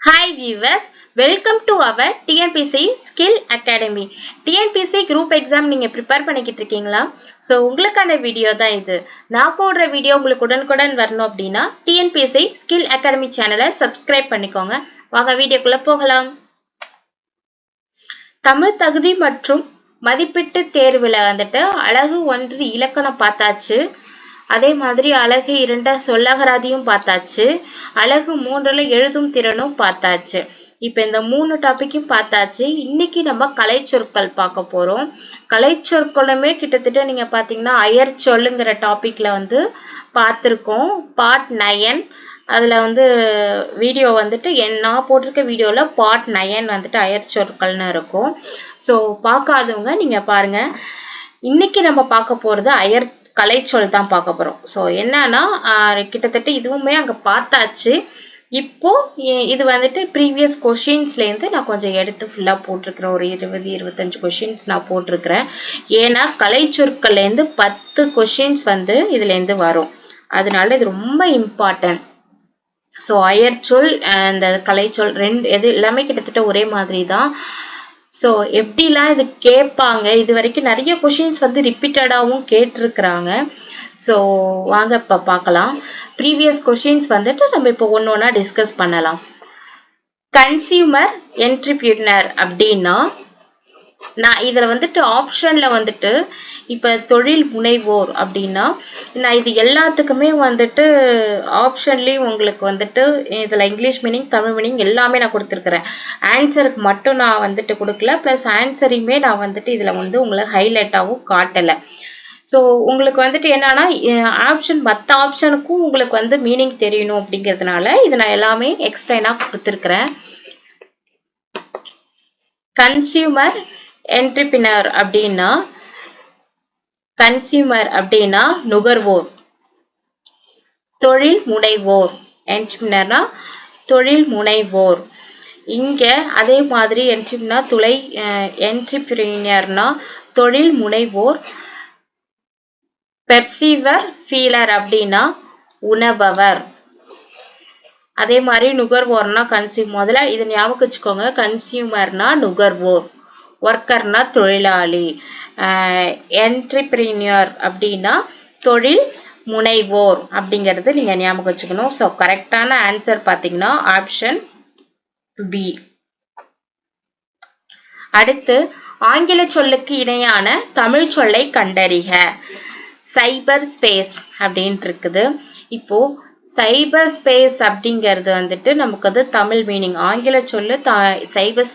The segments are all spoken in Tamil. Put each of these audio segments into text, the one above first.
Hi viewers, welcome to our TNPC Skill Academy. TNPC group exam நீங்க prepare பண்ணிக்கிட்டு இருக்கீங்களா? So உங்களுக்கான வீடியோ தான் இது. நான் போடுற வீடியோ உங்களுக்கு உடனுக்குடன் வரணும் அப்படின்னா TNPC Skill Academy சேனலை subscribe பண்ணிக்கோங்க. வாங்க வீடியோக்குள்ள போகலாம். தமிழ் தகுதி மற்றும் மதிப்பீட்டு தேர்வுல வந்துட்டு அழகு 1 இலக்கணம் பார்த்தாச்சு. அதே மாதிரி அழகு 2 சொல்லகராதியும் பார்த்தாச்சு. அழகு 3ல எழுதும் திறனும் பார்த்தாச்சு. இப்ப இந்த 3 டாபிக்கும் பார்த்தாச்சு. இன்னைக்கு நம்ம கலைச்சொற்கள் பார்க்க போறோம். கலைச்சொற்களுமே கிட்டத்தட்ட நீங்க பாத்தீங்கன்னா அயற்சொல்லுங்கிற டாபிக்ல வந்து பார்த்திருக்கோம். பார்ட் 9 அதுல வந்து வீடியோ வந்துட்டு நான் போட்டிருக்க வீடியோல பார்ட் 9 வந்துட்டு அயற்சொற்கள்னு இருக்கும். ஸோ பார்க்காதவங்க நீங்க பாருங்க. இன்னைக்கு நம்ம பார்க்க போறது கலைச்சொல் தான் பார்க்க போறோம். ஸோ என்னன்னா கிட்டத்தட்ட இதுவுமே அங்க பார்த்தாச்சு. இப்போ இது வந்துட்டு ப்ரீவியஸ் கொஷின்ஸ்லேருந்து நான் கொஞ்சம் எடுத்து ஃபுல்லாக போட்டிருக்கிறேன். ஒரு 20-25 கொஷின்ஸ் நான் போட்டிருக்கிறேன். ஏன்னா கலைச்சொற்கள்லேருந்து 10 கொஷின்ஸ் வந்து இதுலேருந்து வரும். அதனால இது ரொம்ப இம்பார்ட்டன்ட். ஸோ அயற்சொல் இந்த கலைச்சொல் எது எல்லாமே கிட்டத்தட்ட ஒரே மாதிரி தான். ஸோ எப்படிலாம் இது கேட்பாங்க, இது வரைக்கும் நிறைய கொஷின்ஸ் வந்து ரிப்பீட்டடாகவும் கேட்டிருக்கிறாங்க. ஸோ வாங்க இப்போ பார்க்கலாம். ப்ரீவியஸ் கொஷின்ஸ் வந்துட்டு நம்ம இப்போ ஒன்று ஒன்றா டிஸ்கஸ் பண்ணலாம். கன்சியூமர் என்டர்பிரினர் அப்படின்னா நான் இதில் வந்துட்டு ஆப்ஷனில் வந்துட்டு இப்போ தொழில் முனைவோர் அப்படின்னா நான் இது எல்லாத்துக்குமே வந்துட்டு ஆப்ஷன்லேயும் உங்களுக்கு வந்துட்டு இதில் இங்கிலீஷ் மீனிங் தமிழ் மீனிங் எல்லாமே நான் கொடுத்துருக்குறேன். ஆன்சருக்கு மட்டும் நான் வந்துட்டு கொடுக்கல, ப்ளஸ் ஆன்சரையுமே நான் வந்துட்டு இதில் வந்து உங்களுக்கு ஹைலைட்டாகவும் காட்டலை. ஸோ உங்களுக்கு வந்துட்டு என்னன்னா ஆப்ஷன் மற்ற ஆப்ஷனுக்கும் உங்களுக்கு வந்து மீனிங் தெரியணும் அப்படிங்கிறதுனால இதை நான் எல்லாமே எக்ஸ்பிளைனாக கொடுத்துருக்குறேன். கன்சியூமர் என்டர்பிரினர் அப்படின்னா கன்சியூமர் அப்படின்னா நுகர்வோர், தொழில் முனைவோர். என்டர்பிரினர்னா தொழில் முனைவோர். இங்க அதே மாதிரி என்டர்பிரினர்னா தொழில் முனைவோர். பெர்சீவர் ஃபீலர் அப்படின்னா உணபவர். அதே மாதிரி நுகர்வோர்னா முதல்ல இதை ஞாபகம் வச்சுக்கோங்க. கன்சியூமர்னா நுகர்வோர், ஒர்க்கர்னா தொழிலாளி, என்டர்பிரினியர் அப்படின்னா தொழில் முனைவோர் அப்படிங்கிறது நீங்க ஞாபகம் வச்சுக்கணும். ஸோ கரெக்டான ஆன்சர் பார்த்தீங்கன்னா ஆப்ஷன் பி. அடுத்து ஆங்கில சொல்லுக்கு இணையான தமிழ் சொல்லை கண்டறிக. சைபர் ஸ்பேஸ் அப்படின்ட்டு இருக்குது. இப்போ சைபர் ஸ்பேஸ் அப்படிங்கிறது வந்துட்டு நமக்கு வந்து தமிழ் மீனிங். ஆங்கில சொல்லு சைபர்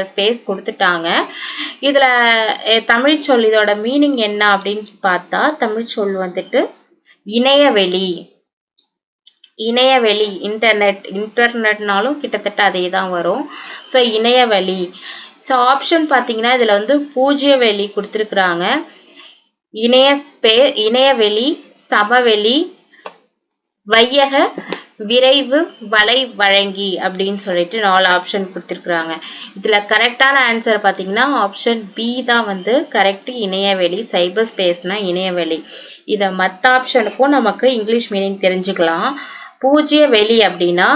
ஸ்பேஸ் கொடுத்துட்டாங்க. இதுல தமிழ் சொல் இதோட மீனிங் என்ன அப்படின்னு பார்த்தா தமிழ் சொல் வந்துட்டு இணையவெளி. இணையவெளி இன்டர்நெட்னாலும் கிட்டத்தட்ட அதே தான் வரும். ஸோ இணையவெளி. ஸோ ஆப்ஷன் பார்த்தீங்கன்னா இதுல வந்து பூஜ்ய வெளி கொடுத்துருக்குறாங்க. இணையவெளி, சமவெளி, வையக விரைவு வலை வழங்கி அப்படின்னு சொல்லிட்டு 4 ஆப்ஷன் கொடுத்துருக்குறாங்க. இதுல கரெக்டான ஆன்சர் பார்த்தீங்கன்னா ஆப்ஷன் பி தான் வந்து கரெக்ட். இணையவெளி, சைபர் ஸ்பேஸ்னா இணையவெளி. இதை மற்ற ஆப்ஷனுக்கும் நமக்கு இங்கிலீஷ் மீனிங் தெரிஞ்சுக்கலாம். பூஜ்ய வெளி அப்படின்னா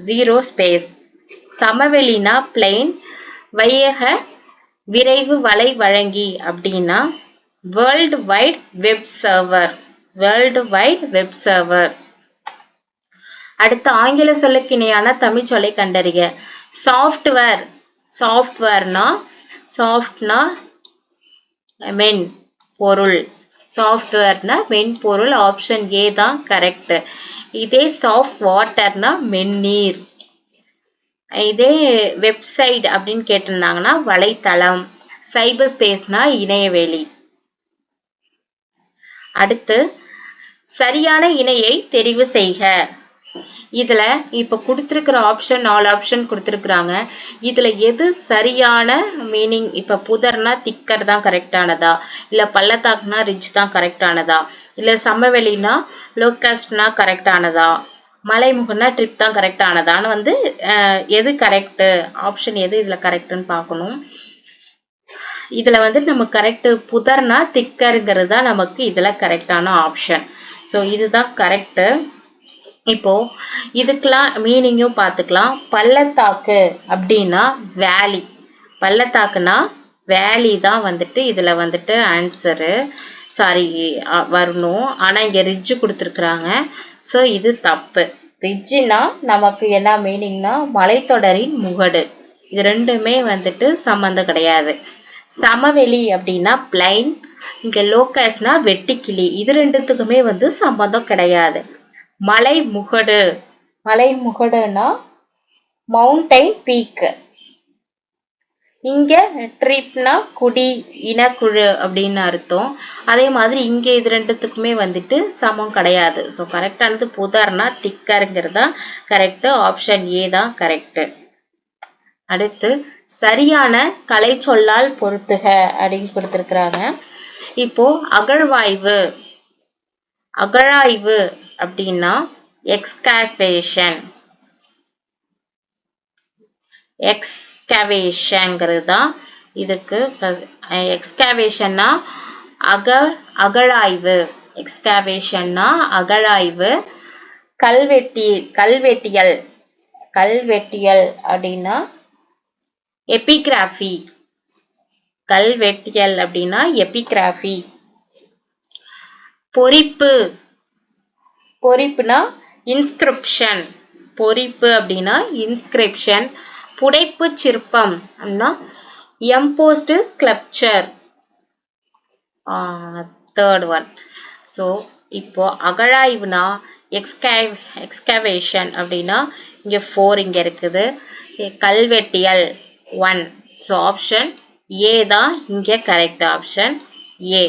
ஜீரோ ஸ்பேஸ், சமவெளினா பிளெயின், வையக விரைவு வலை வழங்கி அப்படின்னா world wide web server. World wide web server. அடுத்து ஆங்கில சொல்லுக்கு இணையான தமிழ் சொல்லை கண்டறிக. சாஃப்ட்வேர். சாஃப்ட்னா மென் பொருள். சாஃப்ட்வேர்னா மென்பொருள். ஆப்ஷன் ஏ தான் கரெக்ட். இதே சாஃப்ட் வாட்டர்னா மென்னீர். இதே வெப்சைட் அப்படின்னு கேட்டிருந்தாங்கன்னா வலைத்தளம். சைபர் ஸ்பேஸ்னா இணையவெளி. அடுத்து சரியான இணையை தெரிவு செய்க. இதுல இப்ப கொடுத்திருக்கிற ஆப்ஷன் 4 ஆப்ஷன் கொடுத்திருக்கிறாங்க. இதுல எது சரியான மீனிங்? இப்ப புதர்னா திக்கர் தான் கரெக்டானதா, இல்ல பள்ளத்தாக்குனா ரிச் தான் கரெக்டானதா, இல்ல சமவெளினா லோகாஸ்ட்னா கரெக்டானதா, மலைமுகனா ட்ரிப் தான் கரெக்டானதான்னு வந்து எது கரெக்ட், ஆப்ஷன் எது இதுல கரெக்ட்னு பார்க்கணும். இதுல வந்து நம்ம கரெக்ட் புதர்னா திக்கருங்கிறது தான் நமக்கு இதுல கரெக்டான ஆப்ஷன். ஸோ இதுதான் கரெக்ட். இப்போ இதுக்கெல்லாம் மீனிங்கும் பார்த்துக்கலாம். பள்ளத்தாக்கு அப்படின்னா வேலி, பள்ளத்தாக்குனா வேலி தான் வந்துட்டு இதுல வந்துட்டு ஆன்சரு, சாரி வரணும். ஆனா இங்க ரிட்ஜ் கொடுத்துருக்குறாங்க. ஸோ இது தப்பு. ரிட்ஜினா நமக்கு என்ன மீனிங்னா மலைத்தொடரின் முகடு. இது ரெண்டுமே வந்துட்டு சம்மந்தம் கிடையாது. சமவெளி அப்படின்னா பிளைன், இங்க லோக்கஸ்னா வெட்டுக்கிளி. இது ரெண்டுத்துக்குமே வந்து சம்மந்தம் கிடையாது. மலை முகடு, மலை முகடுனா மவுண்டைன் பீக். இங்க ட்ரிப்னா குடி, இனக்குழு அப்படின்னு அர்த்தம். அதே மாதிரி இங்க இது ரெண்டுத்துக்குமே வந்துட்டு சமம் கிடையாது. ஸோ கரெக்டானது புதர்னா திக்கருங்கிறதா கரெக்ட். ஆப்ஷன் ஏ தான் கரெக்ட். அடுத்து சரியான கலை சொல்லால் பொருத்துக அப்படின்னு கொடுத்துருக்குறாங்க. இப்போ அகழ்வாய்வு, அகழாய்வு அப்படின்னா எக்ஸ்காவேஷன், எக்ஸ்கவேஷன்ங்கிறது தான் இதுக்கு. எக்ஸ்கவேஷன்னா அகழாய்வு, எக்ஸ்கவேஷன்னா அகழாய்வு. கல்வெட்டியல், கல்வெட்டியல் அப்படின்னா எபிகிராஃபி, கல்வெட்டியல் அப்படின்னா எபிகிராஃபி. பொறிப்பு, பொறிப்புனா இன்ஸ்கிரிப்ஷன், பொறிப்பு அப்படின்னா இன்ஸ்கிரிப்ஷன். புடைப்பு சிற்பம் அப்படின்னா embossed sculpture, third one. So இப்போ அகழாய்வுனா எக்ஸ்கவேஷன் அப்படின்னா இங்க 4 இங்க இருக்குது. கல்வெட்டியல் 1. ஸோ ஆப்ஷன் ஏ தான் இங்க கரெக்ட். Option A.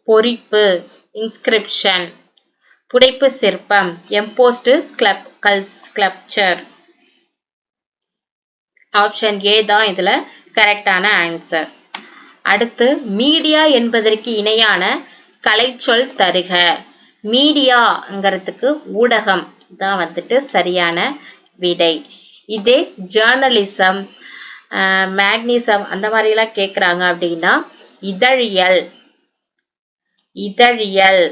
பொறிப்பு இன்ஸ்கிரிப்ஷன், புடைப்பு சிற்பம் எம்போஸ்ட் ஸ்கல்ப்சர். ஆப்ஷன் ஏ தான் இதுல கரெக்டான ஆன்சர். அடுத்து மீடியா என்பதற்கு இணையான கலைச்சொல் தருக. மீடியாங்கிறதுக்கு ஊடகம் தான் வந்துட்டு சரியான விடை. இதே ஜேர்னலிசம், மேக்னிசம் அந்த மாதிரி எல்லாம் கேக்குறாங்க அப்படின்னா இதழியல், இதழியல்.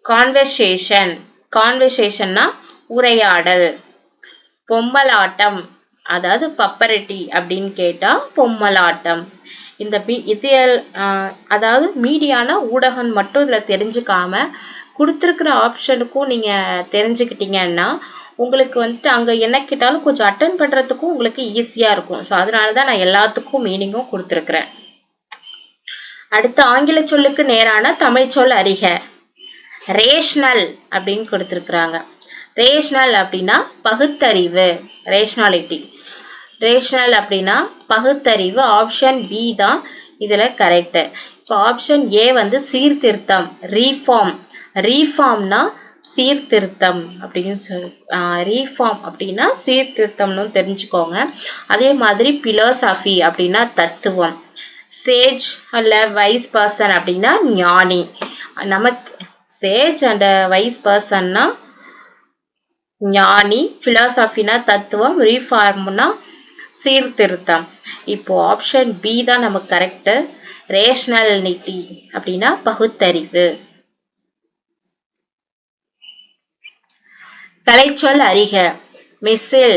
கான்வர்சேஷன், கான்வர்சேஷன்னா உரையாடல். பொம்மலாட்டம் அதாவது பப்பரட்டி அப்படின்னு கேட்டா பொம்மலாட்டம். இந்த அதாவது மீடியானா ஊடகம் மட்டும் இதுல தெரிஞ்சுக்காம கொடுத்துருக்கிற ஆப்ஷனுக்கும் நீங்க தெரிஞ்சுக்கிட்டீங்கன்னா உங்களுக்கு வந்துட்டு அங்க என்ன கேட்டாலும் கொஞ்சம் அட்டன் பண்றதுக்கும் உங்களுக்கு ஈஸியா இருக்கும். ஸோ அதனாலதான் நான் எல்லாத்துக்கும் மீனிங்கும் கொடுத்துருக்கிறேன். அடுத்து ஆங்கில சொல்லுக்கு நேரான தமிழ் சொல் அறிக. ரேஷனல் அப்படின்னு கொடுத்துருக்குறாங்க. ரேஷனல் அப்படின்னா பகுத்தறிவு, ரேஷனாலிட்டி. ரேஷனல் அப்படின்னா பகுத்தறிவு. ஆப்ஷன் பி தான் இதுல கரெக்ட். இப்போ ஆப்ஷன் ஏ வந்து சீர்திருத்தம், ரீஃபார்ம். ரீஃபார்ம்னா சீர்திருத்தம் அப்படின்னு சொல்லி, ரீஃபார்ம் அப்படின்னா சீர்திருத்தம்னு தெரிஞ்சுக்கோங்க. அதே மாதிரி பிலோசபி அப்படின்னா தத்துவம். சேஜ் அல்ல வைஸ் பர்சன் அப்படின்னா ஞானி. நமக்கு சேஜ் அண்ட் வைஸ் பர்சன்னா ஞானி, பிலாசபினா தத்துவம், ரீஃபார்ம்னா சீர்திருத்தம். இப்போ ஆப்ஷன் பி தான் நமக்கு கரெக்ட். ரேஷனாலிட்டி அப்படின்னா பகுத்தறிவு. கலைச்சொல் அறிக. மிஸ்ஸில்,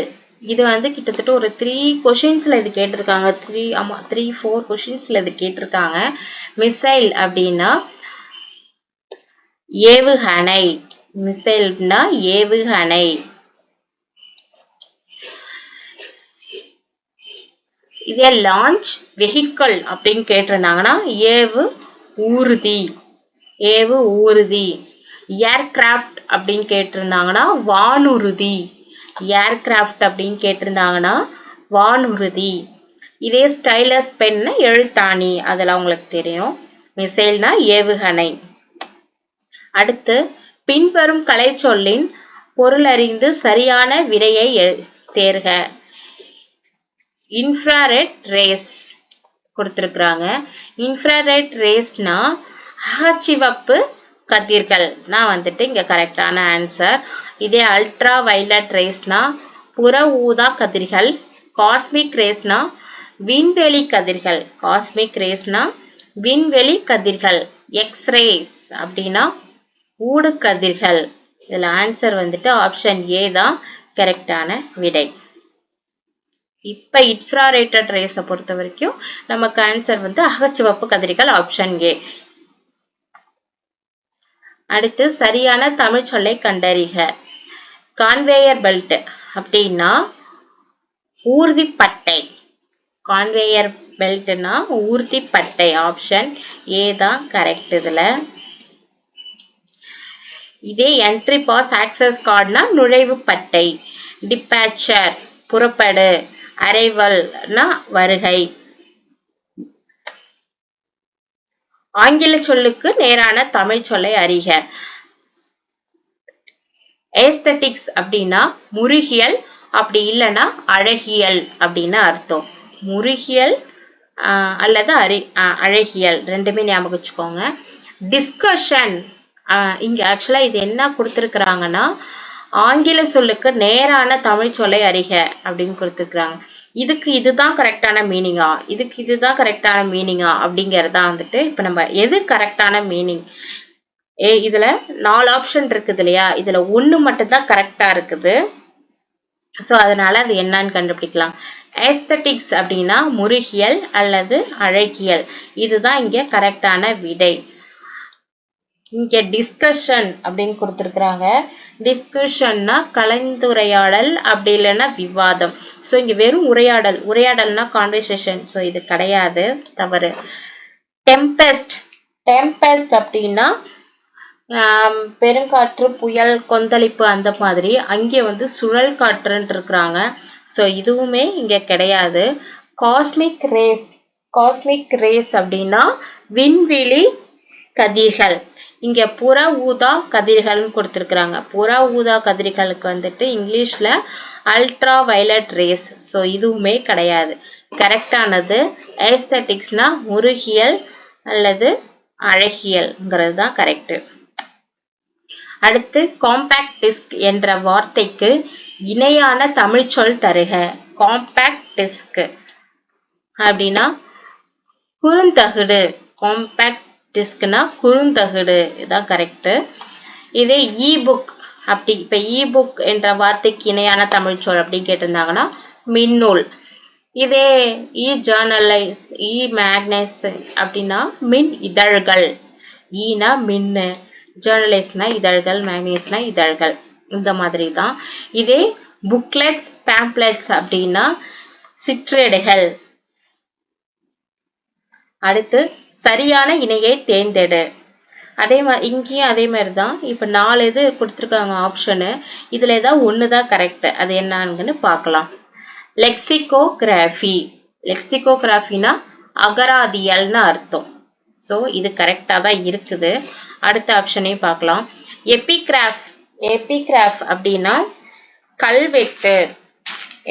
இது வந்து கிட்டத்தட்ட ஒரு 3 கொஸ்டின்ஸ்ல இது கேட்டிருக்காங்க. 3-4 கொஸ்டின்ஸ்ல இது கேட்டிருக்காங்க. மிசைல் அப்படின்னா ஏவுகணை, மிசைல்னா ஏவுகணை. இதே லான்ச் வெஹிக்கிள் அப்படின்னு கேட்டிருந்தாங்கன்னா ஏவு ஊர்தி, ஏவு ஊர்தி. ஏர்கிராஃப்ட் அப்படின்னு கேட்டிருந்தாங்கன்னா வானூர்தி, ஏர்கிராஃப்ட் அப்படின்னு கேட்டிருந்தாங்கன்னா வானூர்தி. இதே ஸ்டைலஸ் பென் எழுத்தாணி, அதெல்லாம் உங்களுக்கு தெரியும். மிசைல்னா ஏவுகணை. அடுத்து பின்வரும் கலை சொல்லின் பொருளறிந்து சரியான விடையை தேர்க. இன்ஃப்ராரெட் ரேஸ் கொடுத்திருக்கிறாங்க. இன்ஃப்ராரெட் ரேஸ்னா அகச்சிவப்பு கதிர்கள் தான் வந்துட்டு இங்க கரெக்டான ஆன்சர். இதே அல்ட்ரா வயலட் ரேஸ்னா புற ஊதா கதிர்கள். காஸ்மிக் ரேஸ்னா விண்வெளி கதிர்கள், காஸ்மிக் ரேஸ்னா விண்வெளி கதிர்கள். எக்ஸ்ரேஸ் அப்படின்னா ஊடு கதிர்கள், இதுல ஆன்சர் வந்துட்டு ஆப்ஷன் ஏ தான் கரெக்டான விடை. இப்ப இன்ஃப்ராரெட் ரேஸை பொறுத்த வரைக்கும் நமக்கு ஆன்சர் வந்து அகச்சிவப்பு கதிர்கள் ஆப்ஷன் ஏ. அடுத்து சரியான தமிழ் சொல்லை கண்டறிக. கான்வேயர் பெல்ட் அப்படின்னா ஊர்திப்பட்டை. கான்வேயர் பெல்ட்னா ஊர்திப்பட்டை ஆப்ஷன் ஏ தான் கரெக்ட். இதே என்ட்ரி பாஸ் ஆக்சஸ் கார்டுனா நுழைவு பட்டை. டிபாச்சர் புறப்படு. அரைவல்னா வருகை. ஆங்கில சொல்லுக்கு நேரான தமிழ் சொல்லை அறிக. ஏஸ்தட்டிக்ஸ் அப்படின்னா முருகியல், அப்படி இல்லைன்னா அழகியல் அப்படின்னு அர்த்தம். முருகியல் அல்லது அழகியல் ரெண்டுமே ஞாபகம் வச்சுக்கோங்க. டிஸ்கஷன் இங்க ஆக்சுவலா இது என்ன கொடுத்துருக்குறாங்கன்னா ஆங்கில சொல்லுக்கு நேரான தமிழ் சொல்லை அறிக அப்படின்னு கொடுத்துருக்குறாங்க. இதுக்கு இதுதான் கரெக்டான மீனிங்கா, இதுக்கு இதுதான் கரெக்டான மீனிங்கா அப்படிங்கறதா வந்துட்டு இப்ப நம்ம எது கரெக்டான மீனிங். இதுல 4 ஆப்ஷன் இருக்குது இல்லையா, இதுல 1 மட்டும்தான் கரெக்டா இருக்குது. சோ அதனால அது என்னன்னு கண்டுபிடிக்கலாம். ஏஸ்தட்டிக்ஸ் அப்படின்னா முருகியல் அல்லது அழகியல், இதுதான் இங்க கரெக்டான விடை. இங்க டிஸ்கஷன் அப்படின்னு கொடுத்துருக்குறாங்க. டிஸ்கஷன்னா கலந்துரையாடல், அப்படி இல்லைன்னா விவாதம். ஸோ இங்க வெறும் உரையாடல், உரையாடல்னா கான்வர்சேஷன். ஸோ இது கிடையாது, தவறு. டெம்பெஸ்ட், டெம்பெஸ்ட் அப்படின்னா பெருங்காற்று, புயல், கொந்தளிப்பு அந்த மாதிரி. அங்கே வந்து சுழல் காற்றுன்னு இருக்கிறாங்க. ஸோ இதுவுமே இங்க கிடையாது. காஸ்மிக் ரேஸ், காஸ்மிக் ரேஸ் அப்படின்னா விண்வெளி கதிர்கள். இங்க புற ஊதா கதிர்கள்னு கொடுத்துருக்குறாங்க. புற ஊதா கதிர்களுக்கு வந்துட்டு இங்கிலீஷ்ல அல்ட்ரா வயலட் ரேஸ். ஸோ இதுவுமே கிடையாது. கரெக்டானது ஏஸ்தட்டிக்ஸ்னா முருகியல் அல்லது அழகியல்ங்கிறது தான் கரெக்ட். அடுத்து காம்பாக்ட் டிஸ்க் என்ற வார்த்தைக்கு இணையான தமிழ் சொல் தருக. காம்பாக்ட் டிஸ்க் அப்படின்னா குறுந்தகடு. காம்பாக்ட் டிஸ்க்னா குறுந்தகடு, இதுதான் கரெக்ட். இதே இ புக் அப்படி, இப்ப இ புக் என்ற வார்த்தைக்கு இணையான தமிழ் சொல் அப்படின்னு கேட்டிருந்தாங்கன்னா மின்னூல். இதே இ ஜேர்னலைஸ், இ மேக்னஸ் அப்படின்னா மின் இதழ்கள். ஈனா மின்னு, ஜேர்னலைஸ்னா இதழ்கள், மேக்னஸ்னா இதழ்கள், இந்த மாதிரி தான். இதே புக்லெட்ஸ், பேம்ப்ளெட்ஸ் அப்படின்னா சிற்றேடுகள். அடுத்து சரியான இணையை தேர்ந்தெடு. அதே மாதிரி இங்கேயும் அதே மாதிரி தான். இப்போ 4 இது கொடுத்துருக்காங்க ஆப்ஷனு, இதுல ஏதாவது ஒன்று தான் கரெக்ட். அது என்னன்னு பார்க்கலாம். லெக்சிகோகிராஃபி, லெக்சிகோகிராஃபினா அகராதியல்னு அர்த்தம். ஸோ இது கரெக்டாக தான் இருக்குது. அடுத்த ஆப்ஷனையும் பார்க்கலாம். எபிகிராஃப், எபிகிராஃப் அப்படின்னா கல்வெட்டு.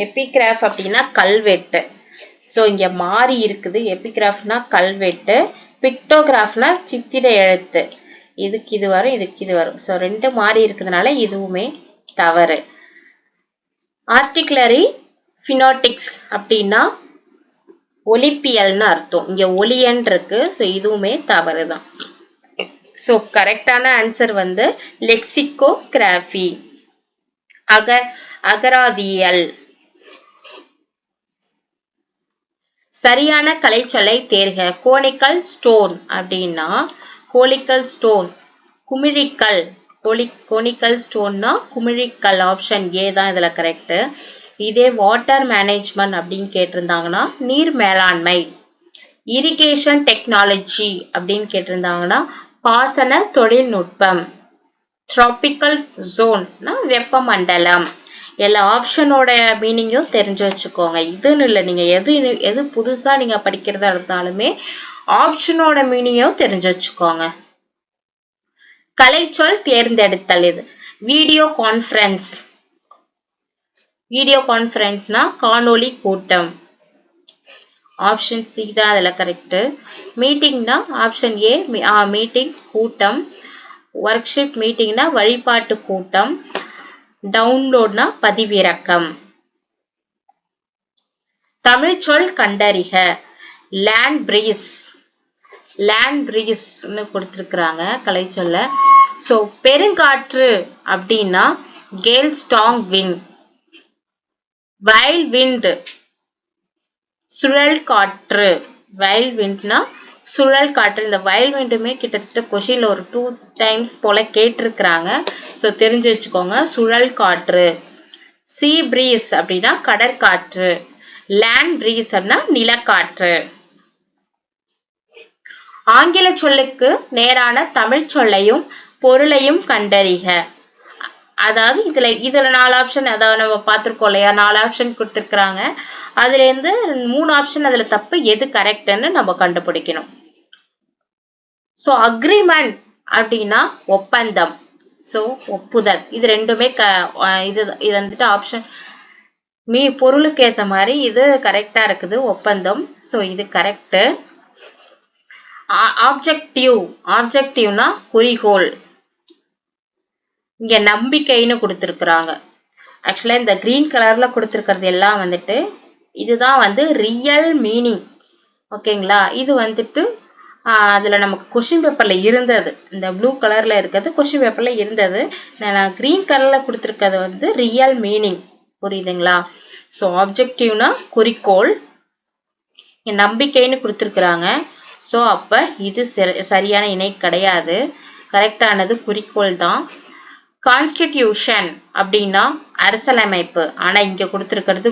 எபிகிராஃப் அப்படின்னா கல்வெட்டு. ஸோ இங்க மாறி இருக்குது. எபிகிராஃப்னா கல்வெட்டு, பிக்டோகிராஃப்னா சித்திர எழுத்து. இதுக்கு இது வரும், இதுக்கு இது வரும். ஸோ 2 மாறி இருக்கிறதுனால இதுவுமே தவறு. ஆர்டிகுலரி ஃபினோட்டிக்ஸ் அப்படின்னா ஒலிப்பியல்னு அர்த்தம். இங்க ஒலியன் இருக்கு. ஸோ இதுவுமே தவறு தான். ஸோ கரெக்டான ஆன்சர் வந்து லெக்சிகோகிராஃபி, அகராதியல். சரியான கலைச்சொல்லை தேர்க. கோனிக்கல் ஸ்டோன் அப்படின்னா கோலிக்கல் ஸ்டோன், குமிழிக்கல். கோனிக்கல் ஸ்டோன்னா குமிழிக்கல், ஆப்ஷன் ஏ தான் இதுல கரெக்ட். இதே வாட்டர் மேனேஜ்மெண்ட் அப்படின்னு கேட்டிருந்தாங்கன்னா நீர் மேலாண்மை. இரிகேஷன் டெக்னாலஜி அப்படின்னு கேட்டிருந்தாங்கன்னா பாசன தொழில்நுட்பம். டிராபிக்கல் ஜோன்னா வெப்பமண்டலம். எல்லா ஆப்ஷனோட மீனிங்கும் தெரிஞ்சு வச்சுக்கோங்க. இதுன்னு இல்லை, நீங்க எது புதுசா நீங்க படிக்கிறதா இருந்தாலுமே ஆப்ஷனோட மீனிங்கும் தெரிஞ்சு வச்சுக்கோங்க. கலைச்சொல் தேர்ந்தெடுத்தல். இது வீடியோ கான்ஃபரன்ஸ். வீடியோ கான்ஃபரன்ஸ்னா காணொளி கூட்டம். ஆப்ஷன் சி தான் அதுல கரெக்ட். மீட்டிங்னா ஆப்ஷன் ஏ, மீட்டிங் கூட்டம். ஒர்க்ஷிப் மீட்டிங்னா வழிபாட்டு கூட்டம். டவுன்லோட்னா பதிவிறக்கம். தமிழ் சொல் கண்டறிக. லேண்ட் பிரீஸ், லேண்ட் பிரீஸ்னு கொடுத்துருக்குறாங்க கலைச்சொல்ல. ஸோ பெருங்காற்று அப்படின்னா Khel strong wind. Wild wind சுழல் காற்று. வைல்ட் விண்ட்னா சுழல் காற்று. இந்த வைல்ட் விண்டுமே கிட்டத்தட்ட கொஷின்ல ஒரு 2 டைம்ஸ் போல கேட்டிருக்கிறாங்க. ஸோ தெரிஞ்சு வச்சுக்கோங்க. சுழல் காற்று. சீ பிரீஸ் அப்படின்னா கடற்காற்று. லேண்ட் பிரீஸ் அப்படின்னா நிலக்காற்று. ஆங்கில சொல்லுக்கு நேரான தமிழ் சொல்லையும் பொருளையும் கண்டறிக. அதாவது இதுல 4 ஆப்ஷன், அதாவது நம்ம பார்த்திருக்கோம் இல்லையா, 4 ஆப்ஷன் கொடுத்திருக்கிறாங்க. அதுல இருந்து 3 ஆப்ஷன் அதுல தப்பு, எது கரெக்ட்னு நம்ம கண்டுபிடிக்கணும். சோ அக்ரிமெண்ட் அப்படின்னா ஒப்பந்தம். சோ ஒப்புதல். இது ரெண்டுமே இது வந்துட்டு ஆப்ஷன் பொருளுக்கு ஏத்த மாதிரி இது கரெக்டா இருக்குது, ஒப்பந்தம். சோ இது கரெக்ட். ஆப்ஜெக்டிவ். ஆப்ஜெக்டிவ்னா குறிக்கோள். இங்க நம்பிக்கைன்னு கொடுத்திருக்கிறாங்க. ஆக்சுவலா இந்த கிரீன் கலர்ல கொடுத்திருக்கிறது எல்லாம் வந்துட்டு இதுதான் வந்து ரியல் மீனிங். ஓகேங்களா? இது வந்துட்டு அதுல நமக்கு கொஸ்டின் பேப்பர்ல இருந்தது. இந்த ப்ளூ கலர்ல இருக்கிறது கொஸ்டின் பேப்பர்ல இருந்தது. நான் கிரீன் கலர்ல கொடுத்திருக்கிறது வந்து ரியல் மீனிங். புரியுதுங்களா? ஸோ ஆப்ஜெக்டிவ்னா குறிக்கோள், நம்பிக்கைன்னு கொடுத்திருக்கிறாங்க. ஸோ அப்ப இது சரியான இணை கிடையாது. கரெக்டானது குறிக்கோள் தான். கான்ஸ்டிடியூஷன் அப்படின்னா அரசியலமைப்பு. ஆனா இங்க கொடுத்திருக்கிறது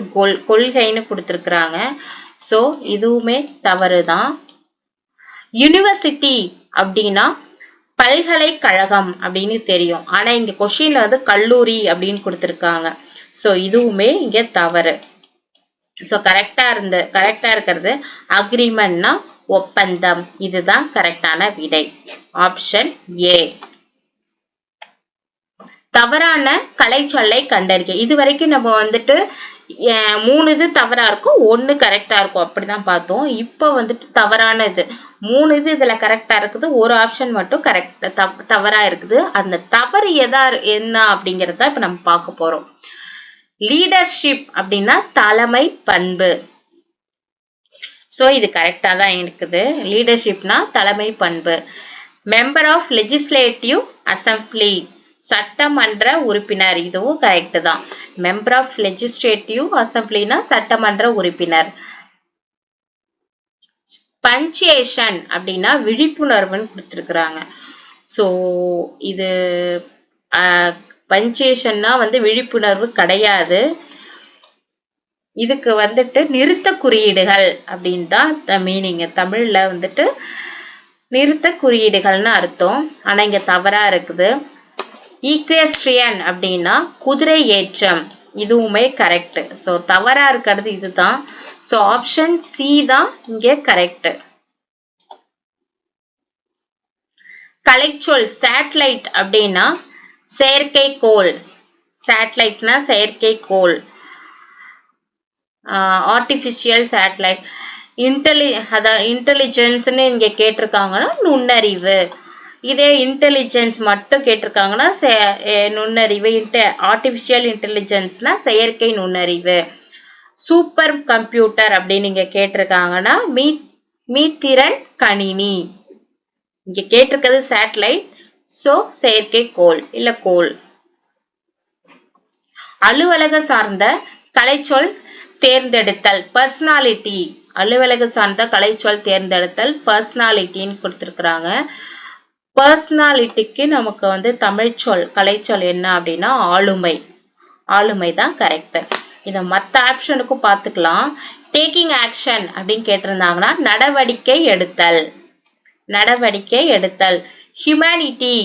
கொள்கைன்னு கொடுத்திருக்கிறாங்க. சோ இதுவுமே தவறுதான். யூனிவர்சிட்டி அப்படின்னா பல்கலைக்கழகம் அப்படின்னு தெரியும். ஆனா இங்க கொஸ்டின்ல வந்து கல்லூரி அப்படின்னு கொடுத்திருக்காங்க. சோ இதுவுமே இங்க தவறு. சோ கரெக்டா இருக்கிறது அக்ரிமெண்ட்னா ஒப்பந்தம். இதுதான் கரெக்டான விடை. Option A. தவறான கலைச்சொல்லை கண்டறிக. இது வரைக்கும் நம்ம வந்துட்டு 3 இது தவறா இருக்கும், 1 கரெக்டா இருக்கும், அப்படிதான் பார்த்தோம். இப்போ வந்துட்டு தவறான இது 3 இது இதுல கரெக்டா இருக்குது, ஒரு ஆப்ஷன் மட்டும் தவறா இருக்குது. அந்த தவறு என்ன அப்படிங்கறத இப்ப நம்ம பார்க்க போறோம். லீடர்ஷிப் அப்படின்னா தலைமை பண்பு. சோ இது கரெக்டா தான் இருக்குது. லீடர்ஷிப்னா தலைமை பண்பு. மெம்பர் ஆஃப் லெஜிஸ்லேட்டிவ் அசம்பிளி சட்டமன்ற உறுப்பினர். இதுவும் கரெக்ட் தான். மெம்பர் ஆஃப் லெஜிஸ்லேட்டிவ் அசம்பிளினா சட்டமன்ற உறுப்பினர். பஞ்சுவேஷன் அப்படின்னா விழிப்புணர்வுன்னு கொடுத்திருக்கிறாங்க. சோ இது பஞ்சுவேஷன்னா வந்து விழிப்புணர்வு கிடையாது. இதுக்கு வந்துட்டு நிறுத்த குறியீடுகள் அப்படின்னு தான் மீனிங். தமிழ்ல வந்துட்டு நிறுத்த குறியீடுகள்னு அர்த்தம். ஆனா இங்க தவறா இருக்குது. ஈக்வேஸ்ட்ரியன் அப்படின்னா குதிரை ஏற்றம். இதுவுமே கரெக்ட். சோ தவறா இருக்கிறது இதுதான். சோ ஆப்ஷன் சி தான் இங்க கரெக்ட். கலைச்சொல் சேட்டலைட் அப்படின்னா செயற்கைக்கோள். சேட்டலைட்னா செயற்கைக்கோள். Artificial satellite. இன்டெலிஜென்ஸ்னு இங்க கேட்டிருக்காங்கன்னா நுண்ணறிவு. இதே இன்டெலிஜென்ஸ் மட்டும் கேட்டிருக்காங்கன்னா நுண்ணறிவு. ஆர்டிபிஷியல் இன்டெலிஜென்ஸ்னா செயற்கை நுண்ணறிவு. சூப்பர் கம்ப்யூட்டர் அப்படின்னு இங்க கேட்டிருக்காங்கன்னா மீத்திறன் கணினி. இங்க கேட்டிருக்கிறது சேட்டலைட். சோ செயற்கைக்கோள் இல்ல கோள். அலுவலக சார்ந்த கலைச்சொல் தேர்ந்தெடுத்தல் பர்சனாலிட்டி. அலுவலக சார்ந்த கலைச்சொல் தேர்ந்தெடுத்தல் பர்சனாலிட்டின்னு கொடுத்திருக்கிறாங்க. பர்சனாலிட்டிக்கு நமக்கு வந்து தமிழ்ச்சொல் கலைச்சொல் என்ன அப்படின்னா ஆளுமை. ஆளுமை தான் கரெக்ட். இத மத்த ஆப்ஷனுக்கும் பார்த்துக்கலாம். டேக்கிங் ஆக்ஷன் அப்படின்னு கேட்டிருந்தாங்கன்னா நடவடிக்கை எடுத்தல். நடவடிக்கை எடுத்தல். ஹியூமனிட்டி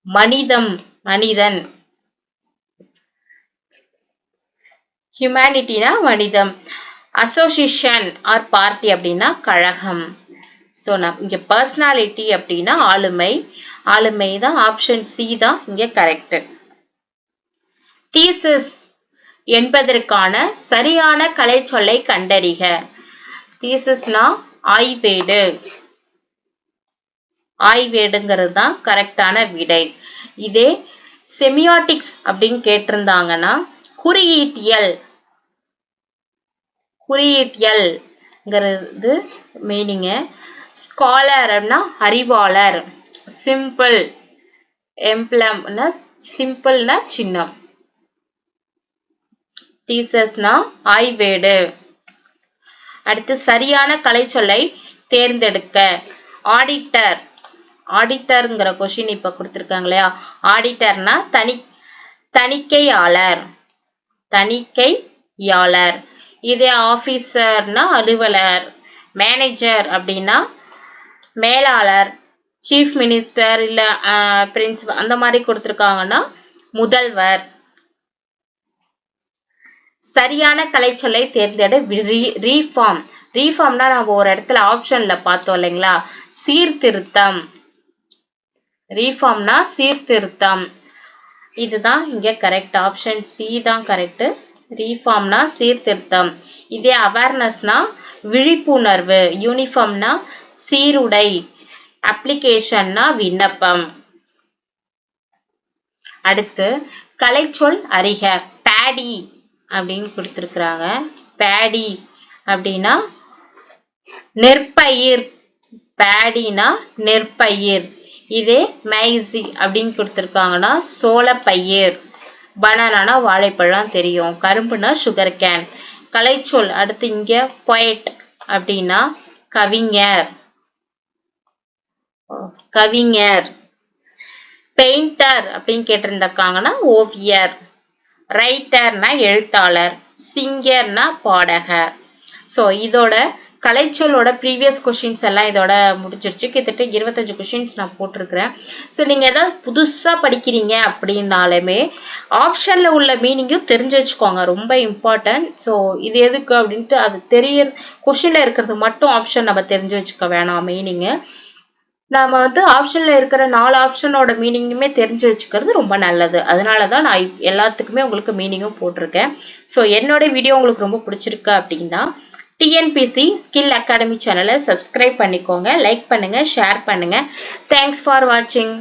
மனிதன். ஹியூமனிட்டினா மனிதம். அசோசியேஷன் ஆர் பார்ட்டி அப்படின்னா கழகம். சோ இங்க பர்சனாலிட்டி அப்படின்னா ஆளுமை. ஆளுமை தான். ஆப்ஷன் சி தான் இங்க கரெக்ட். தீசிஸ் என்பதற்கான சரியான கலைச்சொல்லை கண்டறிக. தீசிஸ்னா ஆய்வேடு. ஆய்வேடுங்கிறது தான் கரெக்டான விடை. இதே செமியாட்டிக்ஸ் அப்படின்னு கேட்டிருந்தாங்கன்னா குறியீட்டியல். குறியீட்டியல்ங்கிறது மீனிங். ஸ்காலர்னா அறிவாளர். சிம்பிள் எம்ப்ளம்னா சிம்பிள்னா சின்னம். தீசஸ்னா ஆய்வேடு. அடுத்து சரியான கலைச்சொல்லை தேர்ந்தெடுக்க. ஆடிட்டர். ஆடிட்டர்ங்கிற கொஸ்டின் இப்ப கொடுத்திருக்காங்க இல்லையா? ஆடிட்டர்னா தணிக்கையாளர். தணிக்கையாளர். இதே ஆபீசர்னா அலுவலர். மேனேஜர் அப்படின்னா மேலாளர். சீஃப் மினிஸ்டர் இல்ல பிரின்சிபல் அந்த மாதிரி கொடுத்திருக்காங்கன்னா முதல்வர். சரியான கலைச்சொல்லை தேர்ந்தெடு. ரீஃபார்ம். ரீஃபார்ம்னா நம்ம ஒரு இடத்துல ஆப்ஷன்ல பார்த்தோம் இல்லைங்களா? சீர்திருத்தம். ரீஃபார்ம்னா சீர்திருத்தம். இதுதான் இங்க கரெக்ட். ஆப்ஷன் சி தான் கரெக்ட். ரீஃபார்ம்னா சீர்திருத்தம். இதே அவேர்னஸ்னா விழிப்புணர்வு. யூனிஃபார்ம்னா சீருடை. அப்ளிகேஷன்னா விண்ணப்பம். அடுத்து கலைச்சொல் அறிக. பேடி அப்படின்னு கொடுத்திருக்கிறாங்க. பேடி அப்படின்னா நெற்பயிர். பேடினா நெற்பயிர். இதே மைசி அப்படின்னு கொடுத்திருக்காங்கன்னா சோளப்பயிர். பனானா வாழைப்பழம் தெரியும். கரும்புனா சுகர் கேன். கலைச்சொல் அடுத்து இங்க பொயட் அப்படின்னா கவிஞர். கவிஞர். பெயிண்டர் அப்படின்னு கேட்டிருந்திருக்காங்கன்னா ஓவியர். ரைட்டர்னா எழுத்தாளர். சிங்கர்னா பாடகர். ஸோ இதோட கலைச்சொல்லோட ப்ரீவியஸ் கொஷின்ஸ் எல்லாம் இதோட முடிஞ்சிருச்சு. கிட்டத்தட்ட 25 கொஷின்ஸ் நான் போட்டிருக்கிறேன். ஸோ நீங்கள் ஏதாவது புதுசாக படிக்கிறீங்க அப்படின்னாலுமே ஆப்ஷனில் உள்ள மீனிங்கும் தெரிஞ்சு வச்சுக்கோங்க. ரொம்ப இம்பார்ட்டன்ட். ஸோ இது எதுக்கு அப்படின்ட்டு அது தெரிய கொஷினில் இருக்கிறது மட்டும் ஆப்ஷன் நம்ம தெரிஞ்சு வச்சுக்க வேணாம். மீனிங்கு நம்ம ஆப்ஷன்ல இருக்கிற 4 ஆப்ஷனோட மீனிங்குமே தெரிஞ்சு வச்சுக்கிறது ரொம்ப நல்லது. அதனால தான் நான் எல்லாத்துக்குமே உங்களுக்கு மீனிங்கும் போட்டிருக்கேன். ஸோ என்னோட வீடியோ உங்களுக்கு ரொம்ப பிடிச்சிருக்கு அப்படின்னா டிஎன்பிசி ஸ்கில் அகாடமி சேனலை சப்ஸ்கிரைப் பண்ணிக்கோங்க. லைக் பண்ணுங்க, ஷேர் பண்ணுங்க. தேங்க்ஸ் ஃபார் வாட்சிங்.